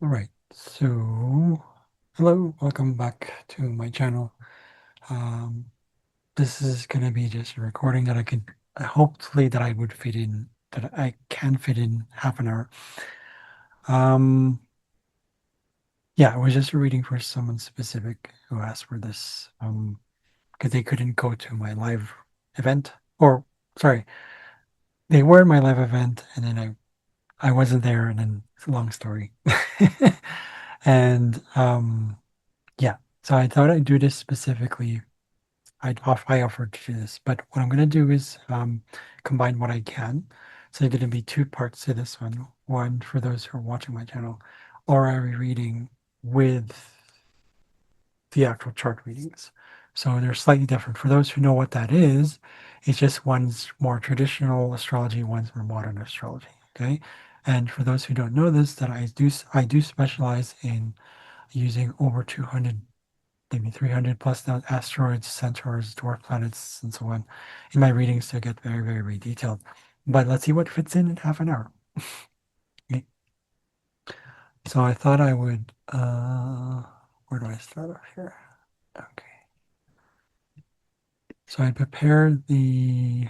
All right, so hello, welcome back to my channel. Um, this is gonna be just a recording that I could hopefully that I would fit in, that I can fit in half an hour. Um, yeah, I was just reading for someone specific who asked for this, because they couldn't go to my live event, or sorry, they were in my live event, and then I wasn't there, and then it's a long story. And yeah, so I thought I'd do this specifically. I offered to do this, but what I'm going to do is combine what I can. So there's going to be two parts to this one. One for those who are watching my channel, horary reading with the actual chart readings. So they're slightly different. For those who know what that is, it's just one's more traditional astrology, one's more modern astrology. Okay, and for those who don't know this, that I do specialize in using over 200, maybe 300 plus now asteroids, centaurs, dwarf planets, and so on in my readings to get very, very, very detailed. But let's see what fits in half an hour. Okay. So I thought I would, where do I start off here? Okay. So I prepared the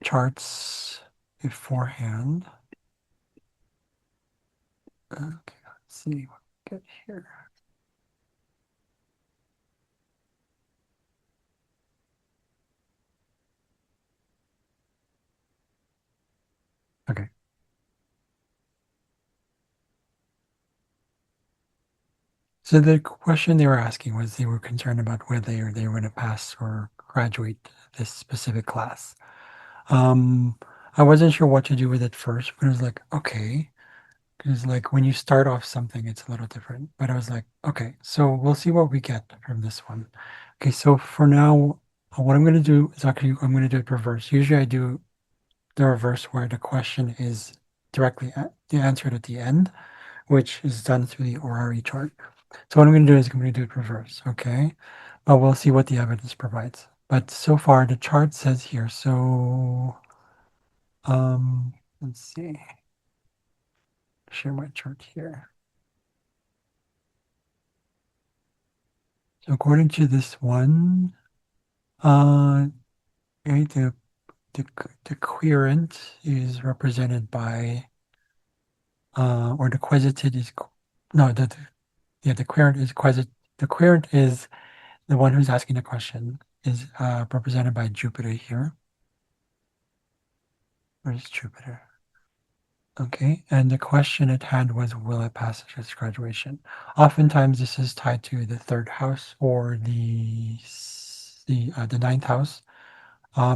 charts beforehand. Okay, let's see what we get here. Okay. So the question they were asking was they were concerned about whether they were going to pass or graduate this specific class. Um, I wasn't sure what to do with it first, but I was like, okay, because like when you start off something, it's a little different. But I was like, okay, so we'll see what we get from this one. Okay, so for now, what I'm going to do is actually I'm going to do it reverse. Usually I do the reverse where the question is directly answered at the end, which is done through the horary chart. So what I'm going to do is I'm going to do it reverse, okay? But we'll see what the evidence provides. But so far the chart says here, so let's see, share my chart here. So according to this one, right, the the querent is represented by or the quesited is no yeah, the querent is the querent is the one who's asking the question is represented by Jupiter here. Where's Jupiter? Okay, and the question at hand was, will I pass this graduation? Oftentimes, this is tied to the third house or the ninth house,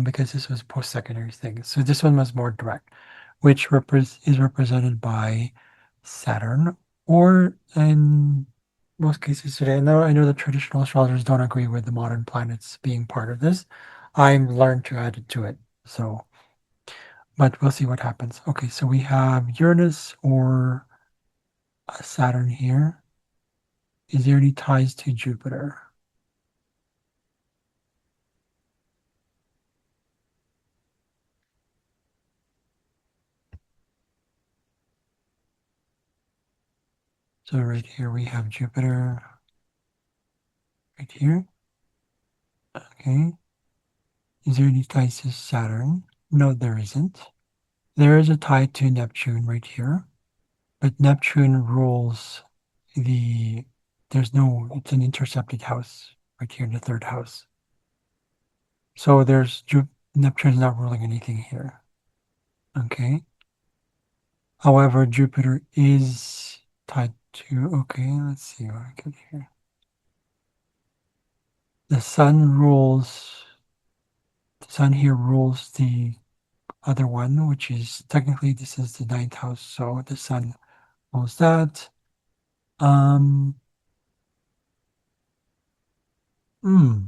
because this was post-secondary thing. So this one was more direct, which is represented by Saturn, or in most cases today. I know the traditional astrologers don't agree with the modern planets being part of this. I'm learned to add it to it. So but we'll see what happens. Okay, so we have Uranus or Saturn here. Is there any ties to Jupiter? So right here we have Jupiter right here. Okay. Is there any ties to Saturn? No, there isn't. There is a tie to Neptune right here, but Neptune rules the, it's an intercepted house right here in the third house. So Neptune's not ruling anything here. Okay. However, Jupiter is tied to, okay, let's see what I get here. The sun here rules the other one, which is technically this is the ninth house, so the sun rules that. Um, hmm,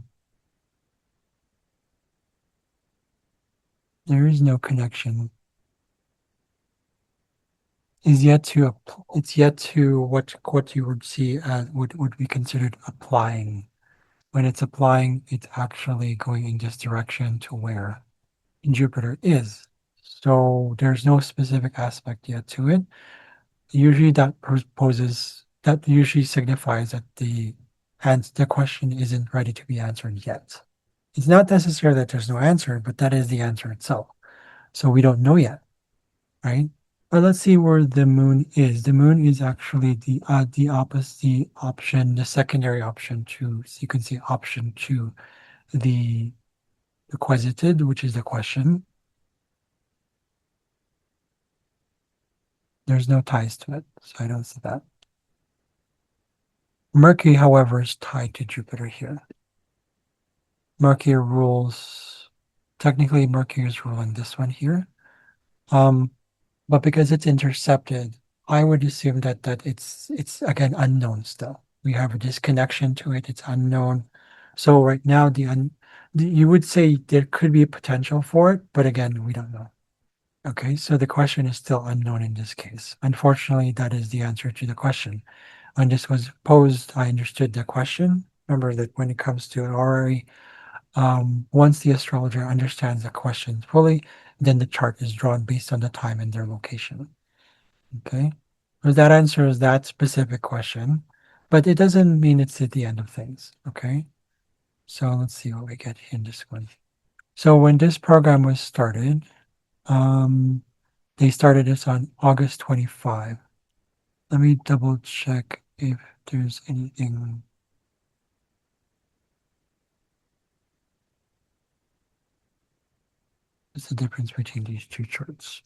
there is no connection. Is yet to, it's yet to what you would see as would be considered applying. When it's applying, it's actually going in this direction to where Jupiter is. So there's no specific aspect yet to it. Usually that usually signifies that the question isn't ready to be answered yet. It's not necessary that there's no answer, but that is the answer itself. So we don't know yet, right? But let's see where the moon is. The moon is actually the opposite, the option, the secondary option to, so you can see option to the quesited, which is the question. There's no ties to it, so I don't see that. Mercury, however, is tied to Jupiter here. Mercury rules, technically Mercury is ruling this one here. Um, but because it's intercepted, I would assume that it's again unknown still. We have a disconnection to it, it's unknown. So right now you would say there could be a potential for it, but again, we don't know. Okay, so the question is still unknown in this case. Unfortunately, that is the answer to the question. When this was posed, I understood the question. Remember that when it comes to an orrery, once the astrologer understands the question fully, then the chart is drawn based on the time and their location. Okay, so that answers that specific question, but it doesn't mean it's at the end of things. Okay, so let's see what we get in this one. So when this program was started, um, they started this on August 25. Let me double check if there's anything. What's the difference between these two charts?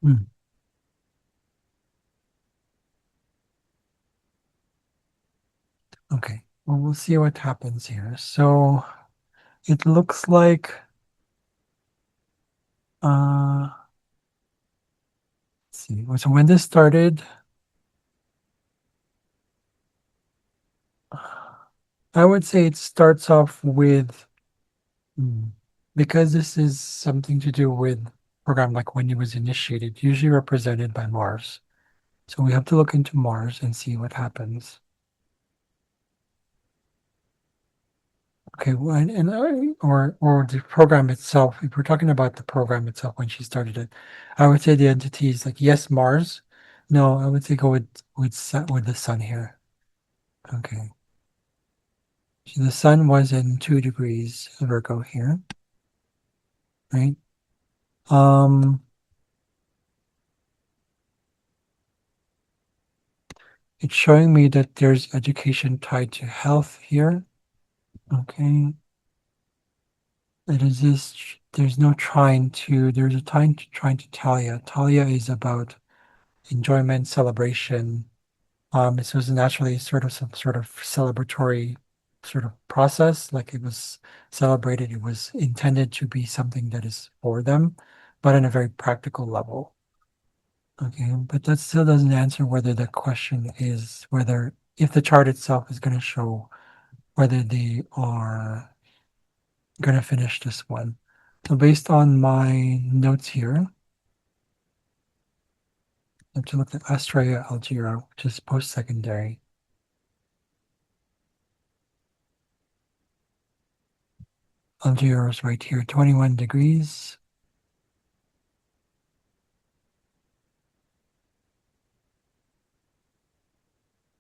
Hmm. Okay, well, we'll see what happens here. So it looks like, let's see. So when this started, I would say it starts off with, hmm, because this is something to do with program like when it was initiated, usually represented by Mars. So we have to look into Mars and see what happens. Okay, well, or the program itself. If we're talking about the program itself when she started it, I would say the entity is like yes, Mars. No, I would say go with the sun here. Okay, so the sun was in 2 degrees Virgo here, right? Um, it's showing me that there's education tied to health here. Okay, it is this. There's no trying to. There's a trying to Talia. Talia is about enjoyment, celebration. This was naturally sort of some sort of celebratory sort of process, like it was celebrated. It was intended to be something that is for them, but on a very practical level. Okay, but that still doesn't answer whether the question is whether if the chart itself is going to show whether they are going to finish this one. So based on my notes here, I have to look at Astraea Algira, which is post-secondary. Algira is right here, 21 degrees.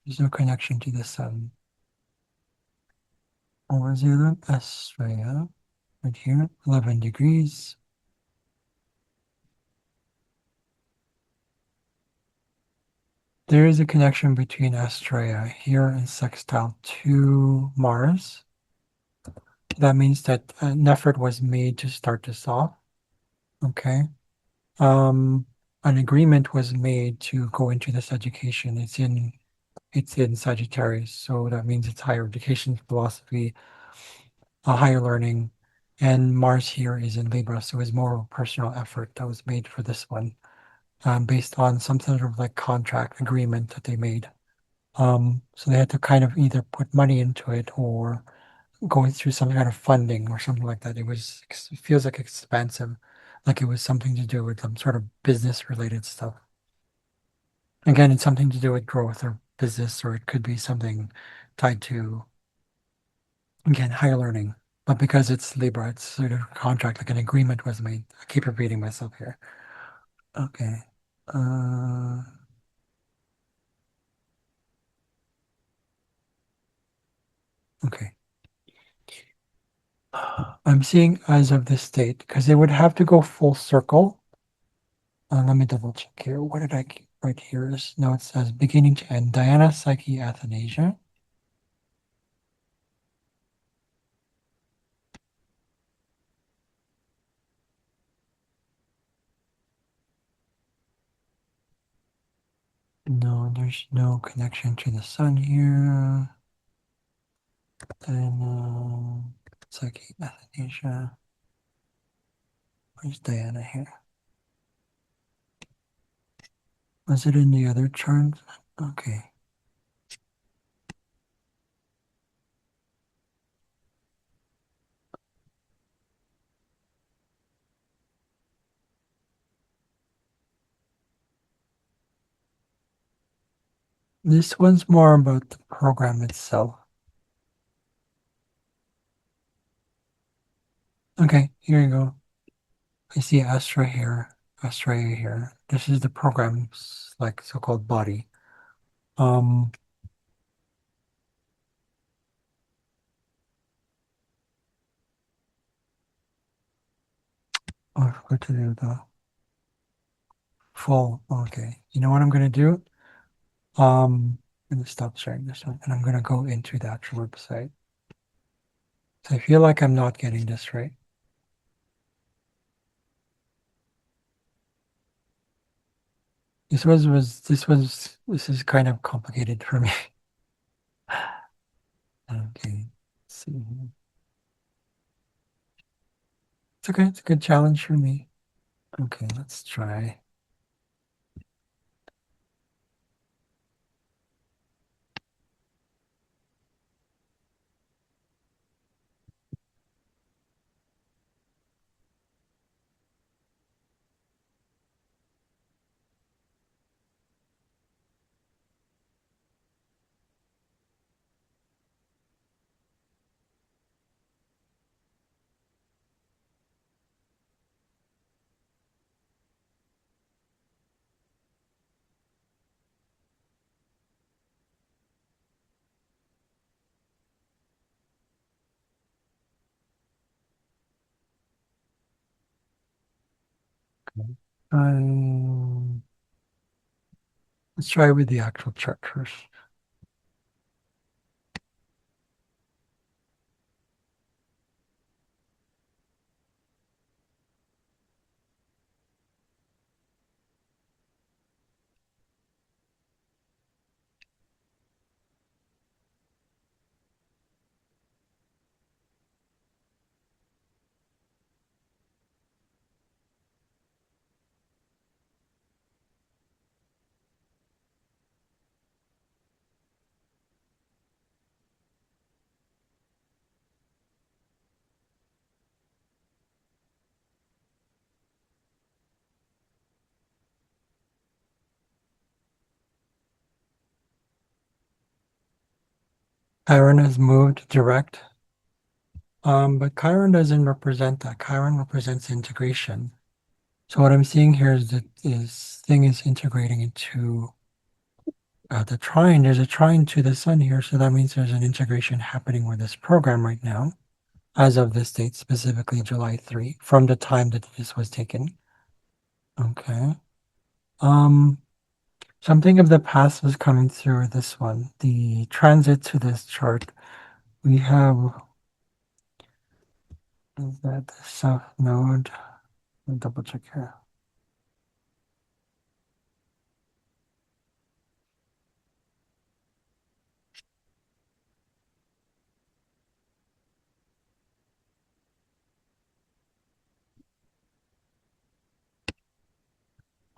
There's no connection to the sun. Over zero, Astraea, right here, 11 degrees. There is a connection between Astraea here and sextile to Mars. That means that an effort was made to start this off. Okay. Um, an agreement was made to go into this education. It's in Sagittarius, so that means it's higher education, philosophy, higher learning, and Mars here is in Libra, so it's more of a personal effort that was made for this one, based on some sort of like contract agreement that they made. So they had to kind of either put money into it or going through some kind of funding or something like that. It feels like expansive, like it was something to do with some sort of business related stuff. Again, it's something to do with growth or business, or it could be something tied to, again, higher learning. But because it's Libra, it's sort of a contract, like an agreement was made. I keep repeating myself here. Okay. Uh, okay. I'm seeing as of this date, because they would have to go full circle. Let me double check here. What did I write here? No, it says beginning to end. Diana, Psyche, Athanasia. No, there's no connection to the sun here. Diana, Psyche, Athanasia. Where's Diana here? Was it in the other chart? Okay. This one's more about the program itself. Okay, here you go. I see Astra here, Australia here. This is the program's like so-called body. Um, oh, I forgot to do the full. Okay, you know what I'm gonna do? I'm gonna stop sharing this one, and I'm gonna go into the actual website. So I feel like I'm not getting this right. This is kind of complicated for me. Okay, let's see. It's okay. It's a good challenge for me. Okay, let's try. Um, let's try with the actual chart first. Chiron has moved direct, but Chiron doesn't represent that. Chiron represents integration. So what I'm seeing here is that this thing is integrating into the trine. There's a trine to the sun here, so that means there's an integration happening with this program right now, as of this date, specifically July 3, from the time that this was taken. Okay. Um, Something of the past was coming through this one. The transit to this chart, we have is that the south node. Let me double check here.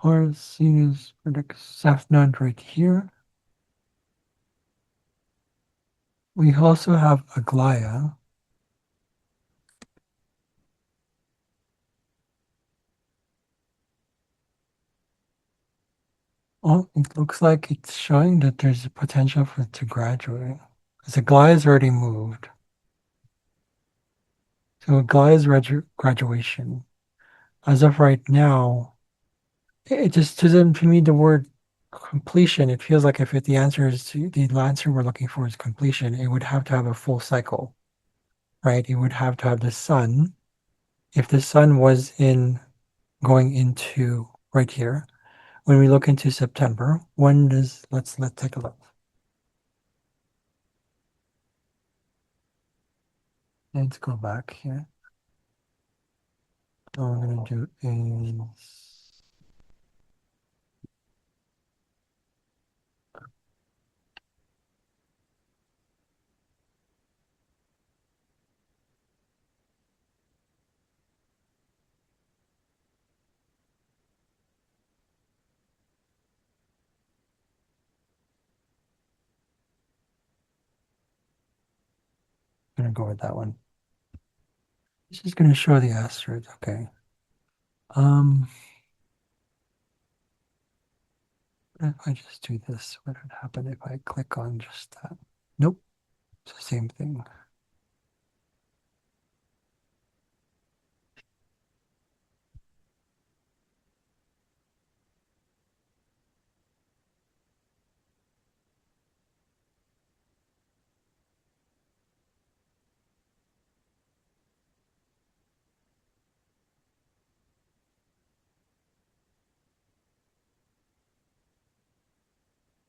Horus is the south node right here. We also have Aglaya. Oh, it looks like it's showing that there's a potential for it to graduate. Because the Gly is already moved. So Gly is graduation. As of right now, it just doesn't, to me, the word completion, it feels like if the answer is the answer we're looking for is completion, it would have to have a full cycle, right? It would have to have the sun. If the sun was in going into right here, when we look into September, when does let's take a look. Let's go back here. All I'm gonna do is gonna go with that one. This is gonna show the asteroid. Okay. Um, what if I just do this? What would happen if I click on just that? Nope, it's the same thing.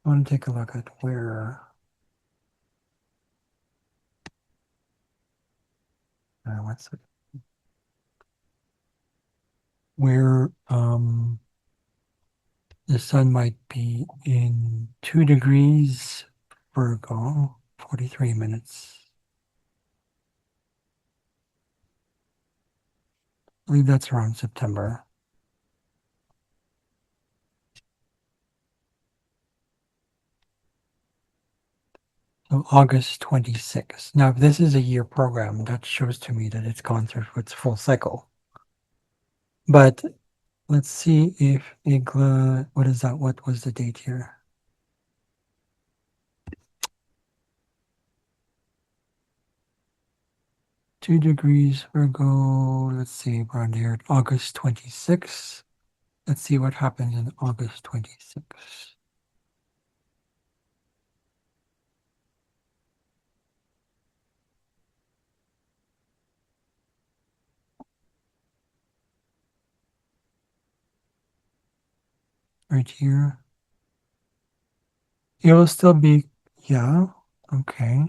I want to take a look at what's it? Where the sun might be in 2 degrees Virgo, 43 minutes. I believe that's around September. So August 26th. Now, if this is a year program, that shows to me that it's gone through its full cycle. But let's see if Igla, what is that? What was the date here? Two degrees Virgo, let's see, around here, August 26th. Let's see what happens in August 26th. Right here. It will still be, yeah, okay.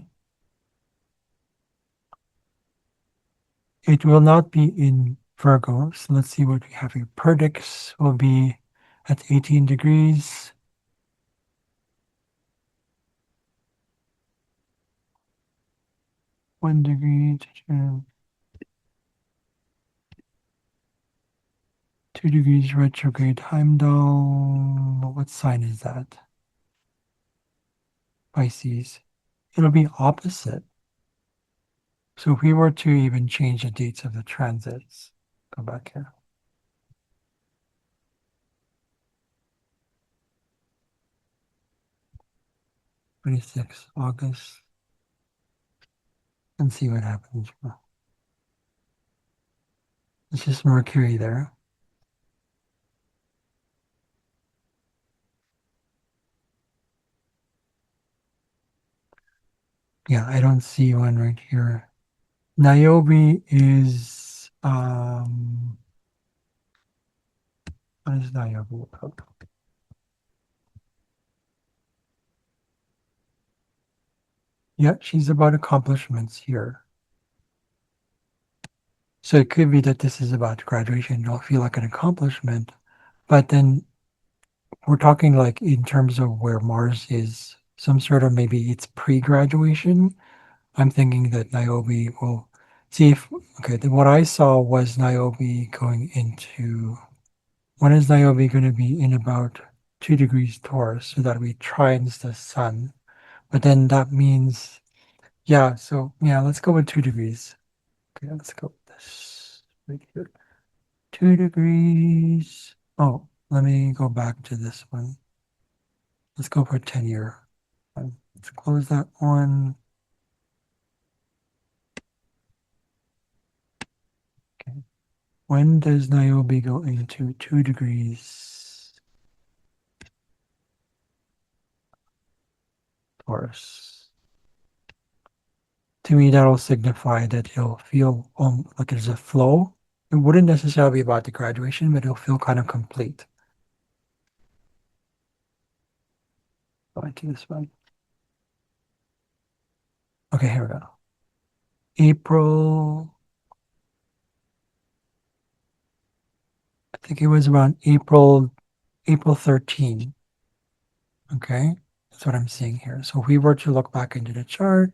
It will not be in Virgo, so let's see what we have here. Perdix will be at 18 degrees. One degree, 2 degrees retrograde Heimdall. What sign is that? Pisces. It'll be opposite. So if we were to even change the dates of the transits, go back here. 26 August, and see what happens. It's just Mercury there. Yeah, I don't see one right here. Niobe is what is Niobe about? Yeah, she's about accomplishments here. So it could be that this is about graduation. You'll feel like an accomplishment, but then we're talking like in terms of where Mars is, some sort of maybe it's pre-graduation. I'm thinking that Niobe will see if, okay, then what I saw was Niobe going into, when is Niobe going to be in about 2 degrees Taurus, so that we trines the sun. But then that means, yeah, so yeah, let's go with 2 degrees. Okay, let's go with this right here. 2 degrees. Oh, let me go back to this one. Let's go for 10-year. Let's close that one. Okay. When does Niobe go into 2 degrees Taurus? To me, that'll signify that he'll feel like there's a flow. It wouldn't necessarily be about the graduation, but he'll feel kind of complete. Go into this one. Okay, here we go. April, I think it was around April 13. Okay, that's what I'm seeing here. So if we were to look back into the chart,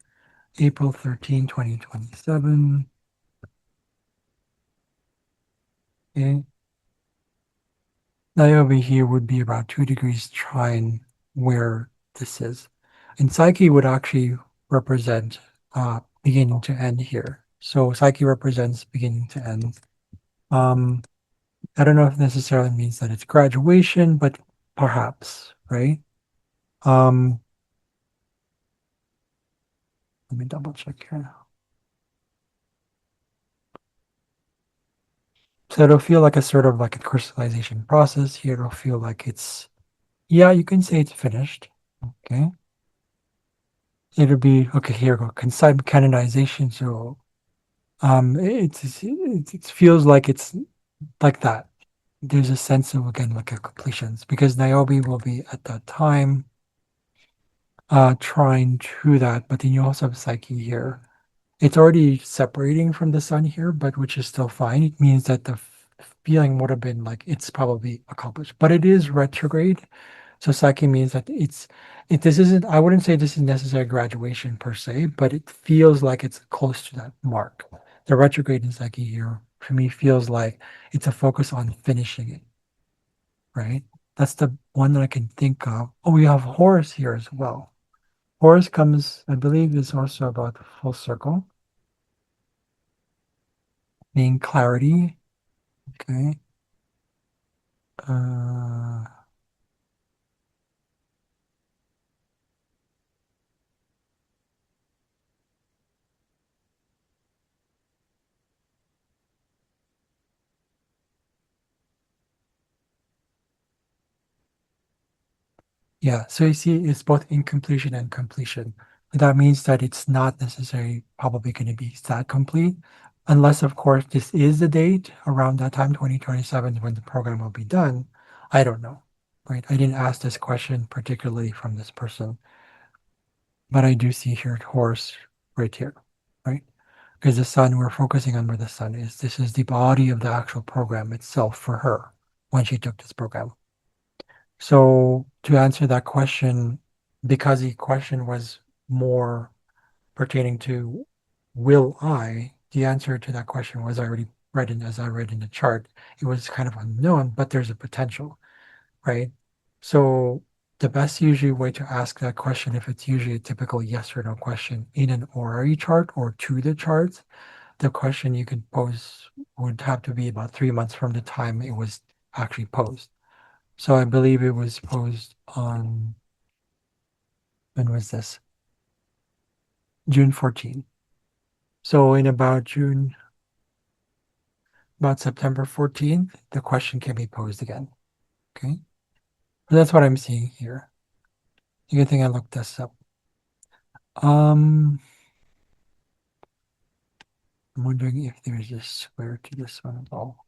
April 13, 2027. Okay. Now over here would be about 2 degrees trine where this is. And Psyche would actually represent beginning to end here. So Psyche represents beginning to end. Um, I don't know if necessarily means that it's graduation, but perhaps, right? Um, Let me double check here. So it'll feel like a sort of like a crystallization process here. It'll feel like it's, yeah, you can say it's finished. Okay. It'll be, okay, here we go. Canonization. So it feels like it's like that. There's a sense of, again, like a completions because Niobe will be at that time trying to that, but then you also have Psyche here. It's already separating from the sun here, but which is still fine. It means that the feeling would have been like it's probably accomplished, but it is retrograde. So Psyche means that this isn't, I wouldn't say this is necessary graduation per se, but it feels like it's close to that mark. The retrograde in Psyche here for me feels like it's a focus on finishing it, right? That's the one that I can think of. Oh, we have Horus here as well. Horus comes, I believe, is also about full circle, being clarity. Okay. Uh, yeah, so you see, it's both incompletion and completion. That means that it's not necessarily probably going to be that complete, unless, of course, this is the date around that time, 2027, when the program will be done. I don't know, right? I didn't ask this question particularly from this person, but I do see here Taurus right here, right? Because the sun, we're focusing on where the sun is. This is the body of the actual program itself for her when she took this program. So to answer that question, because the question was more pertaining to will I, the answer to that question was already read in as I read in the chart. It was kind of unknown, but there's a potential, right? So the best usually way to ask that question, if it's usually a typical yes or no question in an orary chart or to the charts, the question you could pose would have to be about 3 months from the time it was actually posed. So I believe it was posed on, when was this? June 14. So in about September 14th, the question can be posed again. Okay. So that's what I'm seeing here. The good thing I looked this up. Um, I'm wondering if there's a square to this one at all.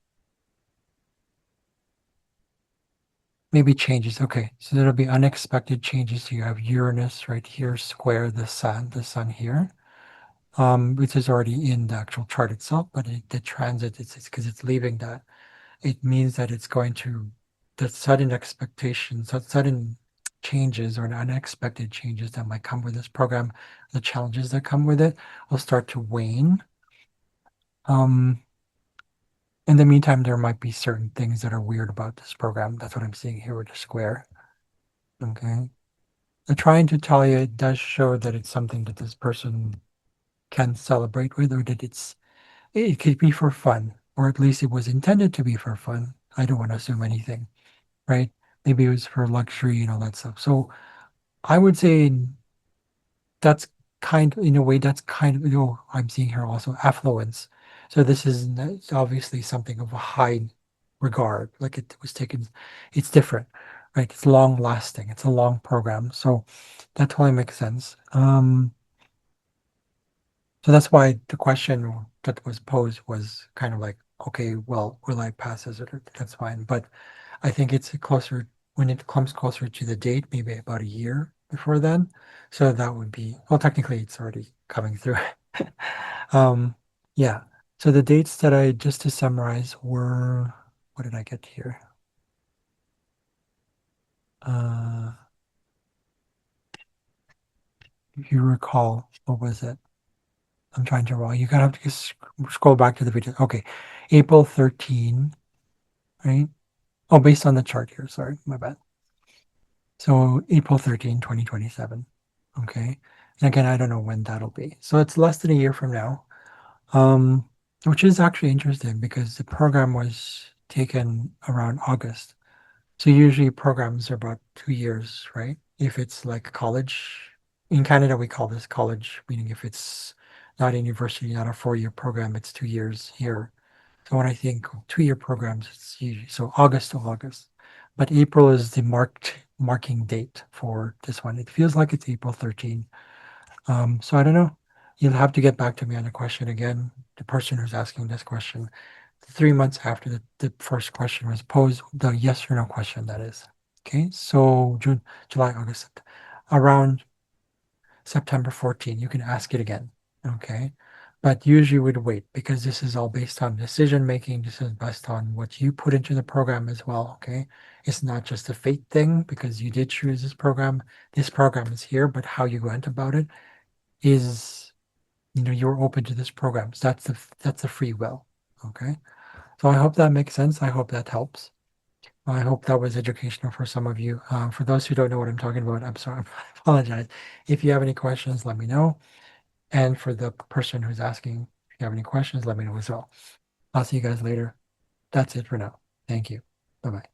Maybe changes. Okay. So there'll be unexpected changes. So you have Uranus right here, square the sun here. Which is already in the actual chart itself, but the transit, it's because it's leaving that. It means that it's going to, the sudden expectations, the sudden changes or unexpected changes that might come with this program, the challenges that come with it will start to wane. Um, in the meantime, there might be certain things that are weird about this program. That's what I'm seeing here with the square. Okay. I'm trying to tell you, it does show that it's something that this person can celebrate with, or that it could be for fun, or at least it was intended to be for fun. I don't want to assume anything, right? maybe it was for luxury and all that stuff. So I would say that's in a way, that's kind of, I'm seeing here also affluence. So this is obviously something of a high regard. Like it was taken, it's different, right? It's long lasting. It's a long program. So that totally makes sense. So that's why the question that was posed was kind of like, okay, well, will I pass this? Or that's fine. But I think it's closer when it comes closer to the date, maybe about a year before then. So that would be, well, technically it's already coming through. Um, yeah. So the dates that I just to summarize were, what did I get here? Uh, if you recall, what was it? I'm trying to roll. You gotta have to just scroll back to the video. Okay. April 13, right? Oh, based on the chart here. Sorry, my bad. So April 13, 2027. Okay. And again, I don't know when that'll be. So it's less than a year from now. Um, which is actually interesting because the program was taken around August. So usually programs are about 2 years, right? If it's like college. In Canada, we call this college, meaning if it's not a university, not a 4-year program, it's 2 years here. So when I think 2-year programs, it's usually so August to August. But April is the marking date for this one. It feels like it's April 13. So I don't know. You'll have to get back to me on the question again. The person who's asking this question, 3 months after the first question was posed, the yes or no question, that is. Okay, so June, July, August, around September 14, you can ask it again. Okay. But usually we'd wait because this is all based on decision making. This is based on what you put into the program as well. Okay. It's not just a fate thing because you did choose this program. This program is here, but how you went about it is, you're open to this program. So that's the free will. Okay. So I hope that makes sense. I hope that helps. I hope that was educational for some of you. For those who don't know what I'm talking about, I'm sorry. I apologize. If you have any questions, let me know. And for the person who's asking, if you have any questions, let me know as well. I'll see you guys later. That's it for now. Thank you. Bye bye.